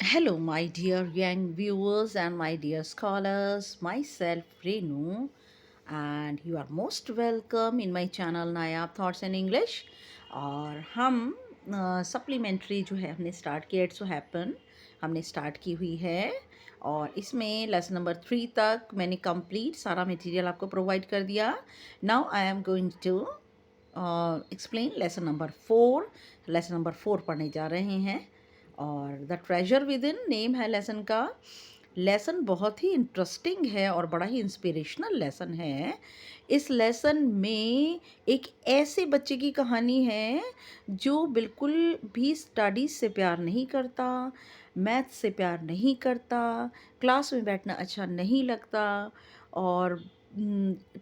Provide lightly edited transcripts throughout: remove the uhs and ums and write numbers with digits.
Hello, my dear young viewers and my dear scholars. Myself, Renu, and you are most welcome in my channel Nayab thoughts in English. और हम supplementary जो है हमने start किया it's happen हमने start की हुई है। और इसमें लेसन नंबर 3 तक मैंने कंप्लीट सारा मटेरियल आपको प्रोवाइड कर दिया। Now I am going to explain lesson number 4। Lesson number 4 पढ़ने जा रहे हैं। और the treasure within name है लेसन का। लेसन बहुत ही इंटरेस्टिंग है और बड़ा ही इंस्पिरेशनल लेसन है। इस लेसन में एक ऐसे बच्चे की कहानी है जो बिल्कुल भी स्टडीज़ से प्यार नहीं करता, मैथ से प्यार नहीं करता, क्लास में बैठना अच्छा नहीं लगता, और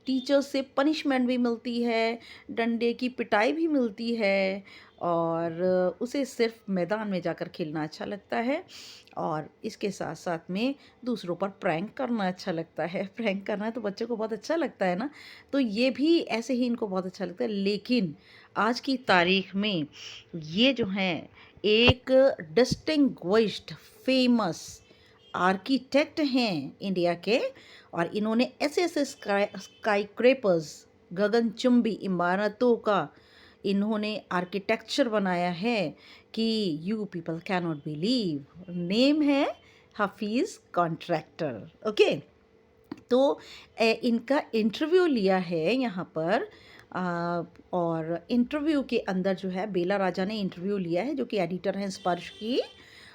टीचर से पनिशमेंट भी मिलती है, डंडे की पिटाई भी मिलती है, और उसे सिर्फ मैदान में जाकर खेलना अच्छा लगता है। और इसके साथ साथ में दूसरों पर प्रैंक करना अच्छा लगता है। प्रैंक करना तो बच्चों को बहुत अच्छा लगता है ना, तो ये भी ऐसे ही इनको बहुत अच्छा लगता है। लेकिन आज की तारीख में ये जो हैं एक डिस्टिंग्विश्ड फेमस आर्किटेक्ट हैं इंडिया के। और इन्होंने ऐसे ऐसे स्काई क्रेपर्स, गगनचुंबी इमारतों का इन्होंने आर्किटेक्चर बनाया है कि you people can not believe. Name है हफीज़ कॉन्ट्रैक्टर। ओके, तो इनका इंटरव्यू लिया है यहाँ पर। और इंटरव्यू के अंदर जो है बेला राजा ने इंटरव्यू लिया है, जो कि एडिटर हैं स्पर्श की।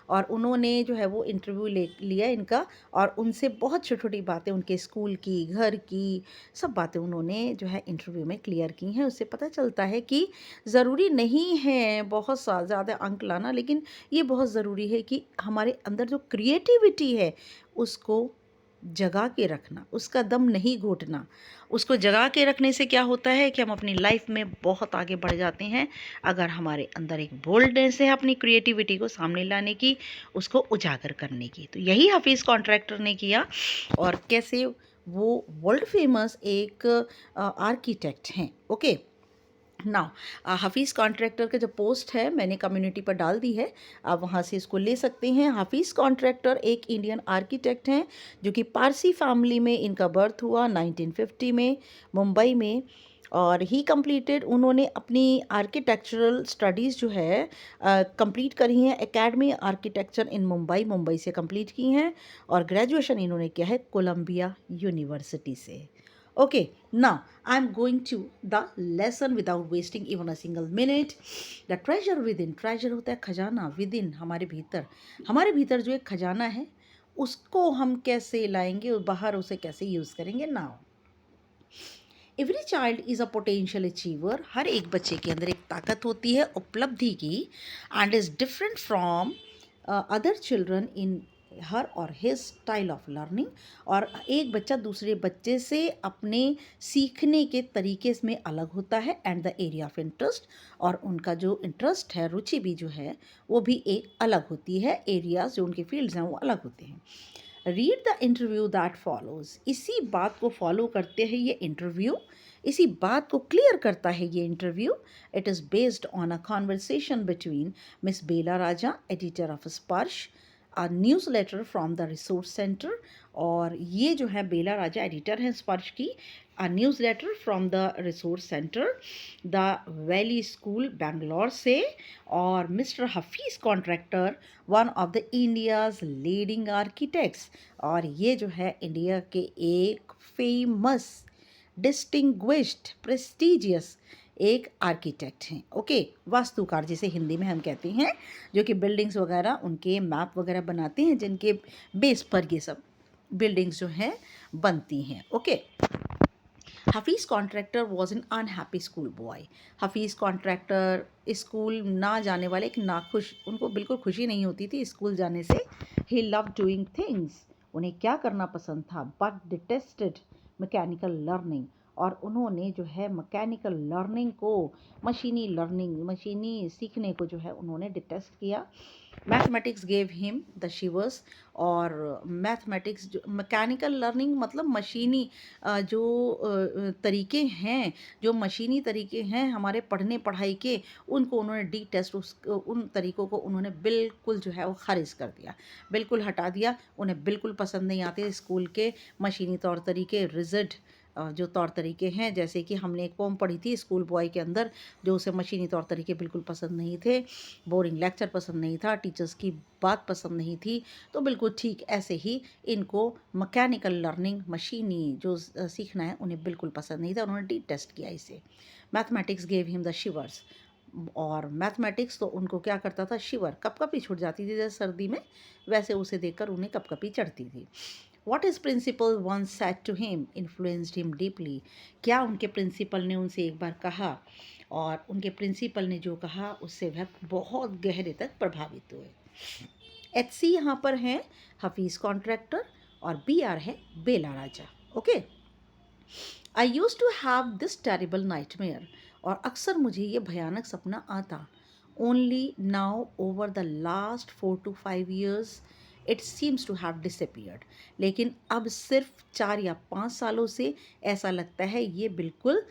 और उन्होंने जो है वो इंटरव्यू लिया इनका, और उनसे बहुत छोटी छोटी बातें उनके स्कूल की, घर की, सब बातें उन्होंने जो है इंटरव्यू में क्लियर की हैं। उससे पता चलता है कि ज़रूरी नहीं है बहुत ज़्यादा अंक लाना, लेकिन ये बहुत ज़रूरी है कि हमारे अंदर जो क्रिएटिविटी है उसको जगा के रखना, उसका दम नहीं घोटना। उसको जगा के रखने से क्या होता है कि हम अपनी लाइफ में बहुत आगे बढ़ जाते हैं। अगर हमारे अंदर एक बोल्डनेस है अपनी क्रिएटिविटी को सामने लाने की, उसको उजागर करने की, तो यही हफीज़ कॉन्ट्रैक्टर ने किया। और कैसे वो वर्ल्ड फेमस एक आर्किटेक्ट हैं। ओके, नाउ हफीज़ कॉन्ट्रैक्टर का जो पोस्ट है मैंने कम्युनिटी पर डाल दी है, आप वहाँ से इसको ले सकते हैं। हफीज़ कॉन्ट्रैक्टर एक इंडियन आर्किटेक्ट हैं जो कि पारसी फैमिली में इनका बर्थ हुआ 1950 में मुंबई में। और ही कंप्लीटेड, उन्होंने अपनी आर्किटेक्चरल स्टडीज़ जो है कंप्लीट करी हैं एकेडमी आर्किटेक्चर इन मुंबई, मुंबई से कंप्लीट की हैं। और ग्रेजुएशन इन्होंने किया है कोलंबिया यूनिवर्सिटी से। Okay, now I'm going to the lesson without wasting even a single minute. The treasure within, treasure होता है खजाना, within हमारे भीतर। हमारे भीतर जो एक खजाना है उसको हम कैसे लाएंगे और बाहर उसे कैसे यूज़ करेंगे। Now every child is a potential achiever. हर एक बच्चे के अंदर एक ताकत होती है उपलब्धि की, and is different from other children in her और हिज स्टाइल ऑफ लर्निंग। और एक बच्चा दूसरे बच्चे से अपने सीखने के तरीके में अलग होता है, and the area of interest, और उनका जो इंटरेस्ट है, रुचि भी जो है वो भी एक अलग होती है। एरियाज जो उनके फील्ड्स हैं वो अलग होते हैं। Read the interview that follows. इसी बात को फॉलो करते हैं ये इंटरव्यू, इसी बात को क्लियर करता है ये interview. It is based on a conversation between miss Bela Raja, editor of Sparsh, a newsletter from the resource centre. और ये जो है बेला राजा एडिटर हैं स्पर्श की, a newsletter from the resource centre the valley school Bangalore से। और mister Hafeez Contractor one of the India's leading architects. और ये जो है इंडिया के एक फेमस, डिस्टिंग्विश्ड, प्रेस्टिजियस एक आर्किटेक्ट हैं। ओके, वास्तुकार जिसे हिंदी में हम कहते हैं, जो कि बिल्डिंग्स वगैरह उनके मैप वगैरह बनाते हैं, जिनके बेस पर ये सब बिल्डिंग्स जो हैं बनती हैं। Okay, Hafeez contractor was an unhappy school boy. Hafeez contractor school ना जाने वाले एक नाखुश, उनको बिल्कुल खुशी नहीं होती थी स्कूल जाने से। ही लव डूइंग थिंग्स, उन्हें क्या करना पसंद था, बट डिटेस्टेड मैकेनिकल लर्निंग, और उन्होंने जो है मैकेनिकल लर्निंग को, मशीनी सीखने को जो है उन्होंने डिटेस्ट किया। Mathematics gave him the शिवर्स। और मैथमेटिक्स जो मैकेनिकल लर्निंग मतलब मशीनी जो तरीके हैं, जो मशीनी तरीके हैं हमारे पढ़ने पढ़ाई के, उनको उन्होंने डी टेस्ट उन तरीक़ों को उन्होंने बिल्कुल जो है वो ख़ारिज कर दिया, बिल्कुल हटा दिया। उन्हें बिल्कुल पसंद नहीं आते स्कूल के मशीनी तौर तरीके, रिजिड जो तौर तरीके हैं। जैसे कि हमने एक पोम पढ़ी थी स्कूल बॉय के अंदर, जो उसे मशीनी तौर तरीके बिल्कुल पसंद नहीं थे, बोरिंग लेक्चर पसंद नहीं था, टीचर्स की बात पसंद नहीं थी। तो बिल्कुल ठीक ऐसे ही इनको मैकेनिकल लर्निंग, मशीनी जो सीखना है, उन्हें बिल्कुल पसंद नहीं था। उन्होंने डी टेस्ट किया इसे। Mathematics gave him the शिवर्स। और मैथमेटिक्स तो उनको क्या करता था, शिवर, कपकपी छूट जाती थी जैसे सर्दी में, वैसे उसे देखकर उन्हें कपकपी चढ़ती थी। What his principal once said to him influenced him deeply. क्या उनके प्रिंसिपल ने उनसे एक बार कहा, और उनके प्रिंसिपल ने जो कहा उससे वह बहुत गहरे तक प्रभावित हुए। HC यहाँ पर है हफीज़ कॉन्ट्रैक्टर, और BR है Bela Raja. Okay. I use to have this terrible nightmare. और अक्सर मुझे ये भयानक सपना आता। Only now over the last 4 to 5 years it seems to have disappeared. लेकिन अब सिर्फ 4 या 5 सालों से ऐसा लगता है ये बिल्कुल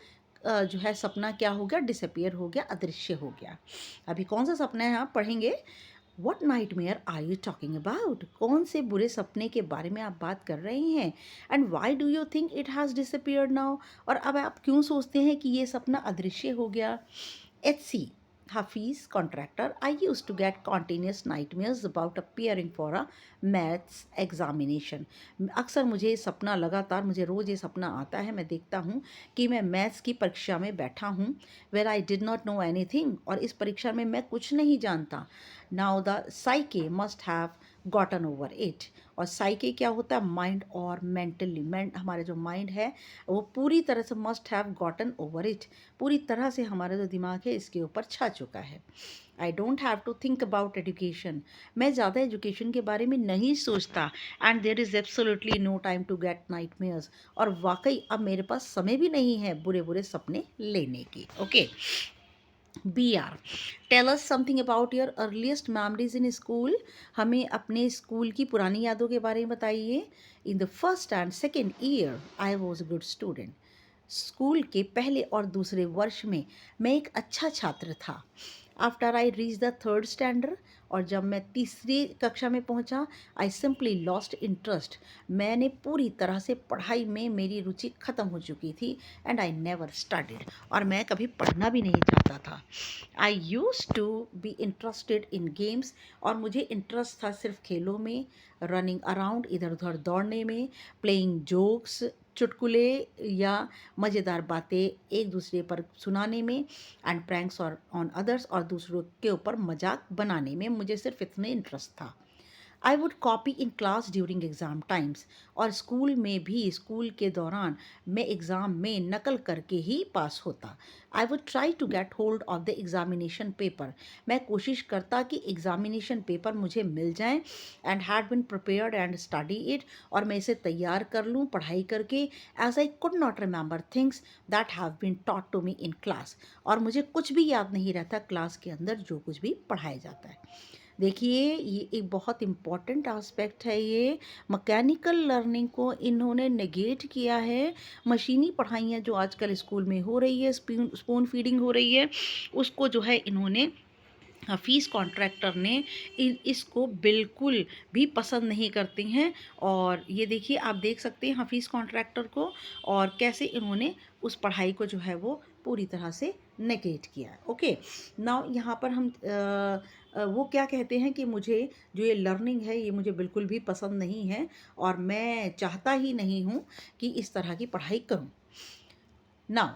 जो है सपना क्या हो गया, डिसअपियर हो गया, अदृश्य हो गया। अभी कौन सा सपना है आप पढ़ेंगे। What nightmare are you talking about. कौन से बुरे सपने के बारे में आप बात कर रहे हैं। And why do you think it has disappeared now. और अब आप क्यों सोचते हैं कि ये सपना अदृश्य हो गया। HC Hafiz contractor, I used to get continuous nightmares about appearing for a maths examination. अक्सर मुझे सपना, लगातार मुझे रोज़ ये सपना आता है, मैं देखता हूँ कि मैं मैथ्स की परीक्षा में बैठा हूँ, where I did not know anything, और इस परीक्षा में मैं कुछ नहीं जानता। Now the psyche must have gotten over it. और साइके क्या होता है, माइंड और मेंटली, हमारा जो माइंड है वो पूरी तरह से must have gotten over it, पूरी तरह से हमारा जो दिमाग है इसके ऊपर छा चुका है। I don't have to think about education. मैं ज़्यादा एजुकेशन के बारे में नहीं सोचता। And there is absolutely no time to get nightmares. और वाकई अब मेरे पास समय भी नहीं है बुरे बुरे सपने लेने की। Okay. BR, tell us something about your earliest memories in school. हमें अपने स्कूल की पुरानी यादों के बारे में बताइए। In the first and second year I was a good student. School के पहले और दूसरे वर्ष में मैं एक अच्छा छात्र था। After I reach the third standard, और जब मैं तीसरी कक्षा में पहुंचा, आई सिंपली लॉस्ट इंटरेस्ट। मैंने पूरी तरह से पढ़ाई में मेरी रुचि ख़त्म हो चुकी थी। एंड आई नेवर स्टडीड, और मैं कभी पढ़ना भी नहीं चाहता था। I use to be interested in games, और मुझे इंटरेस्ट था सिर्फ खेलों में, रनिंग अराउंड, इधर उधर दौड़ने में, प्लेइंग जोक्स, चुटकुले या मज़ेदार बातें एक दूसरे पर सुनाने में, एंड प्रैंक्स और ऑन अदर्स, और दूसरों के ऊपर मजाक बनाने में मुझे सिर्फ इतने इंटरेस्ट था। I would copy in class during exam times, और स्कूल में भी, स्कूल के दौरान मैं एग्ज़ाम में नकल करके ही पास होता। I would try to get hold of the examination paper. मैं कोशिश करता कि एग्ज़ामिनेशन पेपर मुझे मिल जाए, and had been prepared and study it, और मैं इसे तैयार कर लूँ पढ़ाई करके। As I could not remember things that have been taught to me in class, और मुझे कुछ भी याद नहीं रहता क्लास के अंदर जो कुछ भी पढ़ाया जाता है। देखिए ये एक बहुत इम्पॉर्टेंट आस्पेक्ट है। ये मैकेनिकल लर्निंग को इन्होंने नेगेट किया है। मशीनी पढ़ाइयाँ जो आजकल स्कूल में हो रही है, स्पून फीडिंग हो रही है, उसको जो है इन्होंने, हफीज़ कॉन्ट्रैक्टर ने, इसको बिल्कुल भी पसंद नहीं करते हैं। और ये देखिए, आप देख सकते हैं हफीज़ कॉन्ट्रैक्टर को, और कैसे इन्होंने उस पढ़ाई को जो है वो पूरी तरह से नेगेट किया है। ओके। नाउ यहाँ पर हम वो क्या कहते हैं कि मुझे जो ये लर्निंग है ये मुझे बिल्कुल भी पसंद नहीं है, और मैं चाहता ही नहीं हूँ कि इस तरह की पढ़ाई करूँ। Now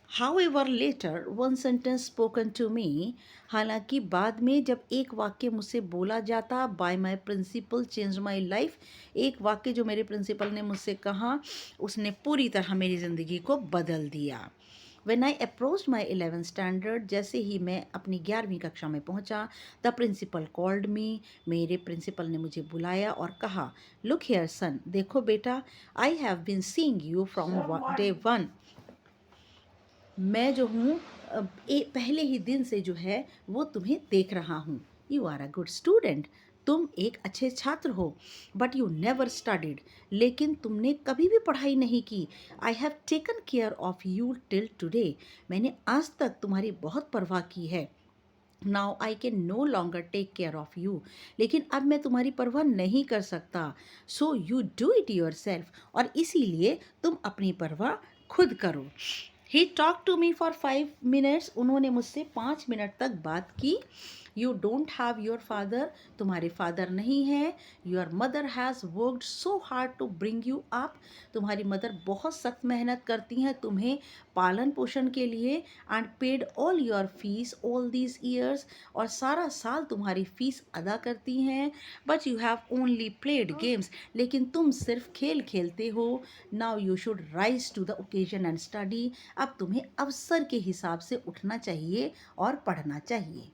However, later one sentence spoken to me, हालांकि बाद में जब एक वाक्य मुझसे बोला जाता, by my principal changed my life, एक वाक्य जो मेरे प्रिंसिपल ने मुझसे कहा उसने पूरी तरह मेरी ज़िंदगी को बदल दिया। When I approached my 11th standard, जैसे ही मैं अपनी 11वीं कक्षा में पहुंचा, द प्रिंसिपल कॉल्ड मी, मेरे प्रिंसिपल ने मुझे बुलाया और कहा, लुक हेयर सन, देखो बेटा, I have been seeing you from day one. मैं जो हूँ पहले ही दिन से जो है वो तुम्हें देख रहा हूँ। You are a good student, तुम एक अच्छे छात्र हो, बट यू नेवर स्टडीड, लेकिन तुमने कभी भी पढ़ाई नहीं की। I have taken care of you till today, मैंने आज तक तुम्हारी बहुत परवाह की है। Now I can no longer take care of you, लेकिन अब मैं तुम्हारी परवाह नहीं कर सकता। So you do it yourself, और इसीलिए तुम अपनी परवाह खुद करो। He talk to me for 5 minutes, उन्होंने मुझसे 5 मिनट तक बात की। You don't have your father, तुम्हारे फादर नहीं है। Your mother has worked so hard to bring you up, तुम्हारी मदर बहुत सख्त मेहनत करती हैं तुम्हें पालन पोषण के लिए। And paid all your fees all these years, और सारा साल तुम्हारी फीस अदा करती हैं। But you have only played games, लेकिन तुम सिर्फ खेल खेलते हो। Now you should rise to the occasion and study, अब तुम्हें अवसर के हिसाब से उठना चाहिए और पढ़ना चाहिए।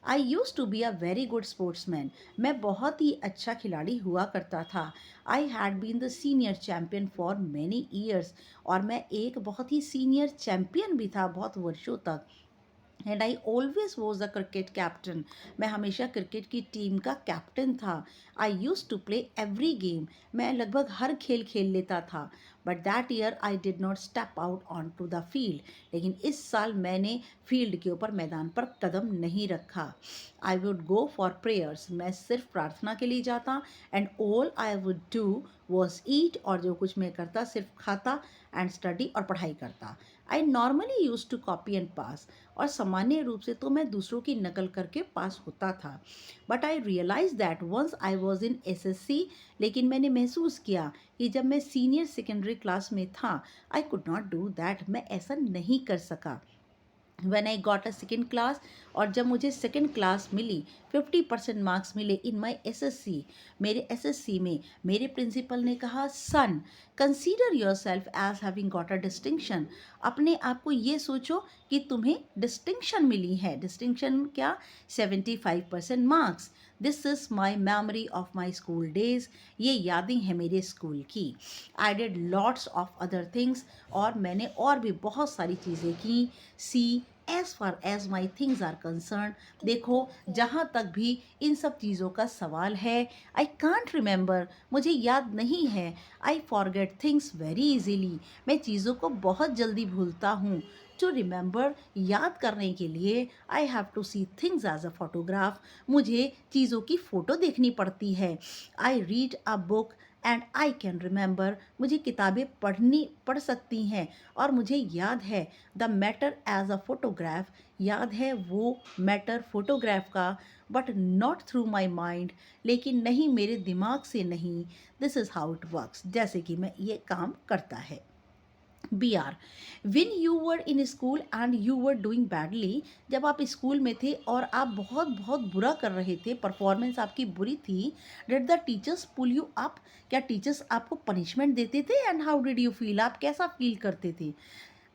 I use to be a very good sportsman, मैं बहुत ही अच्छा खिलाड़ी हुआ करता था। I had been the senior champion for many years, और मैं एक बहुत ही सीनियर चैम्पियन भी था बहुत वर्षों तक। And I always was the cricket captain, मैं हमेशा क्रिकेट की टीम का कैप्टन था। I use to play every game, मैं लगभग हर खेल खेल लेता था। But that year I did not step out on to the field, लेकिन इस साल मैंने फील्ड के ऊपर मैदान पर कदम नहीं रखा। I would go for prayers, मैं सिर्फ प्रार्थना के लिए जाता। And all I would do was eat, और जो कुछ मैं करता सिर्फ खाता। एंड स्टडी, और पढ़ाई करता। I normally use to copy and pass, और सामान्य रूप से तो मैं दूसरों की नकल करके पास होता था। But I realise that once I was in SSC, लेकिन मैंने महसूस किया कि जब मैं सीनियर सेकेंडरी क्लास में था, आई कुड नॉट डू दैट, मैं ऐसा नहीं कर सका। When I got a second class, और जब मुझे सेकेंड क्लास मिली, 50% मार्क्स मिले इन माई SSC, मेरे SSC में मेरे प्रिंसिपल ने कहा, son, consider yourself as having got a distinction, अपने आप को ये सोचो कि तुम्हें डिस्टिंक्शन मिली है। डिस्टिंक्शन क्या? 75% marks. This is my memory of my school days, ये यादें हैं मेरे स्कूल की। I did lots of other things, और मैंने और भी बहुत सारी चीज़ें की। See, as far as my things are concern, देखो जहाँ तक भी इन सब चीज़ों का सवाल है, आई कांट रिमेंबर, मुझे याद नहीं है। I forget things very easily, मैं चीज़ों को बहुत जल्दी भूलता हूँ। टू रिमेंबर, याद करने के लिए, I have to see things as a photograph, मुझे चीज़ों की फ़ोटो देखनी पड़ती है। I read a book and I can remember, मुझे किताबें पढ़ सकती हैं और मुझे याद है। The matter as a photograph, याद है वो मैटर फोटोग्राफ का। But not through my mind, लेकिन नहीं मेरे दिमाग से नहीं। This is how it works, जैसे कि मैं ये काम करता है। BR, when you were in school and you were doing badly, जब आप स्कूल में थे और आप बहुत बहुत बुरा कर रहे थे, परफॉर्मेंस आपकी बुरी थी, did the teachers pull you up, क्या टीचर्स आपको पनिशमेंट देते थे? And how did you feel, आप कैसा फील करते थे?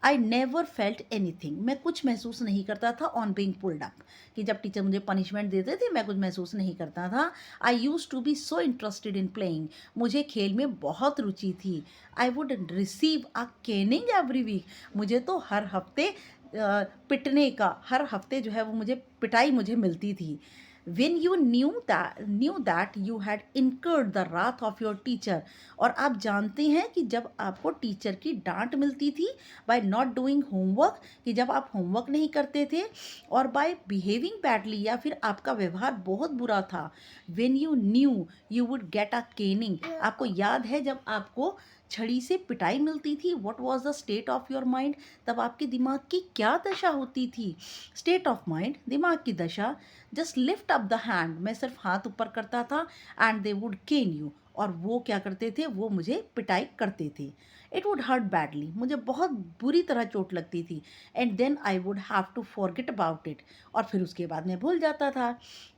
आई नेवर फेल्ट एनीथिंग, मैं कुछ महसूस नहीं करता था ऑन बीइंग पुल्ड अप, कि जब टीचर मुझे पनिशमेंट देते थे मैं कुछ महसूस नहीं करता था। I use to be so interested in playing, मुझे खेल में बहुत रुचि थी। I would receive a caning every week, मुझे तो हर हफ्ते पिटने का, हर हफ्ते जो है वो मुझे पिटाई मुझे मिलती थी। when you knew that you had incurred the wrath of your teacher, और आप जानते हैं कि जब आपको टीचर की डांट मिलती थी by not doing homework, कि जब आप होमवर्क नहीं करते थे, और by behaving badly, या फिर आपका व्यवहार बहुत बुरा था। when you knew you would get a caning, आपको याद है जब आपको छड़ी से पिटाई मिलती थी, what was the state of your mind, तब आपके दिमाग की क्या दशा होती थी? स्टेट ऑफ माइंड, दिमाग की दशा। Just lift up the hand, मैं सिर्फ हाथ ऊपर करता था, and they would can you, और वो क्या करते थे, वो मुझे पिटाई करते थे। इट वुड हर्ट बैडली, मुझे बहुत बुरी तरह चोट लगती थी। And then I would have to forget about it, और फिर उसके बाद मैं भूल जाता था।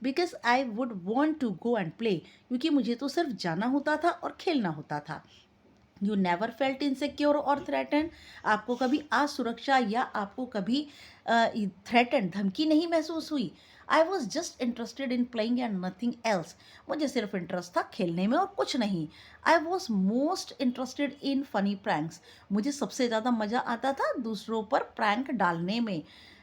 Because I would want to go and play, क्योंकि मुझे तो सिर्फ जाना होता था और खेलना होता था। यू नेवर फेल्ट इनसिक्योर और थ्रेटन, आपको कभी असुरक्षा या आपको कभी थ्रेटन धमकी नहीं महसूस हुई? I was just interested in playing and nothing else, मुझे सिर्फ इंटरेस्ट था खेलने में और कुछ नहीं। I was most interested in funny pranks, मुझे सबसे ज़्यादा मज़ा आता था दूसरों पर प्रैंक डालने में।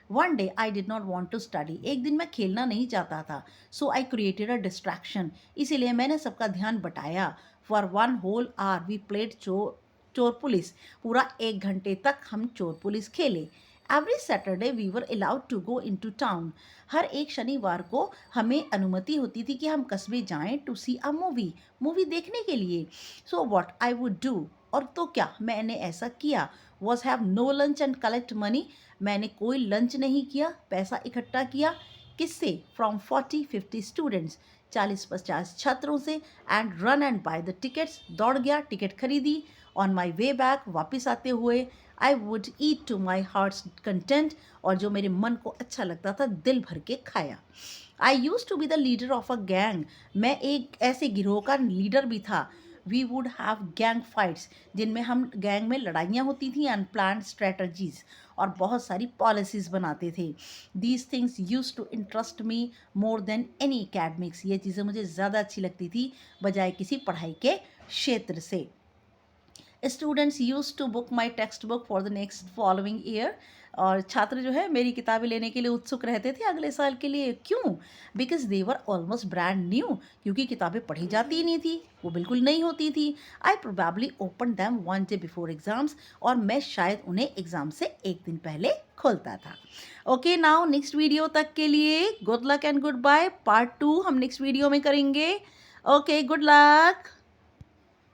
One day I did not want to study, एक दिन मैं खेलना नहीं चाहता था, सो आई क्रिएटेड अ डिस्ट्रैक्शन, इसीलिए मैंने सबका ध्यान बटाया। For one whole hour we played चोर पुलिस, पूरा 1 घंटे तक हम चोर पुलिस खेले। Every Saturday we were allowed to go in to town, हर एक शनिवार को हमें अनुमति होती थी कि हम कस्बे जाएं to see a movie, movie देखने के लिए। So what I would do, और तो क्या मैंने ऐसा किया, was have no lunch and collect money, मैंने कोई लंच नहीं किया, पैसा इकट्ठा किया। किससे? फ्रॉम 40-50 स्टूडेंट्स, 40-50 छात्रों से। And run and by the tickets, दौड़ गया, टिकट खरीदी। ऑन माई वे बैक, वापस आते हुए, I would eat to my heart's content, और जो मेरे मन को अच्छा लगता था दिल भर के खाया। I use to be the leader of a gang, मैं एक ऐसे गिरोह का लीडर भी था। We would have gang fights, जिनमें हम गैंग में लड़ाइयाँ होती थी, एंड प्लान स्ट्रेटजीज, और बहुत सारी पॉलिसीज़ बनाते थे। These things use to interest me more than any academics, ये चीज़ें मुझे ज़्यादा अच्छी लगती थी बजाय किसी पढ़ाई के क्षेत्र से। Students use to book my text book for the next following year, और छात्र जो है मेरी किताबें लेने के लिए उत्सुक रहते थे अगले साल के लिए। क्यों? Because they were almost brand new, क्योंकि किताबें पढ़ी जाती ही नहीं थी, वो बिल्कुल नहीं होती थी। I probably open them 1 day before exams, और मैं शायद उन्हें एग्ज़ाम से एक दिन पहले खोलता था। ओके, नाउ नेक्स्ट वीडियो तक के लिए good luck and goodbye. Part 2 हम नेक्स्ट वीडियो में करेंगे। Okay, good luck.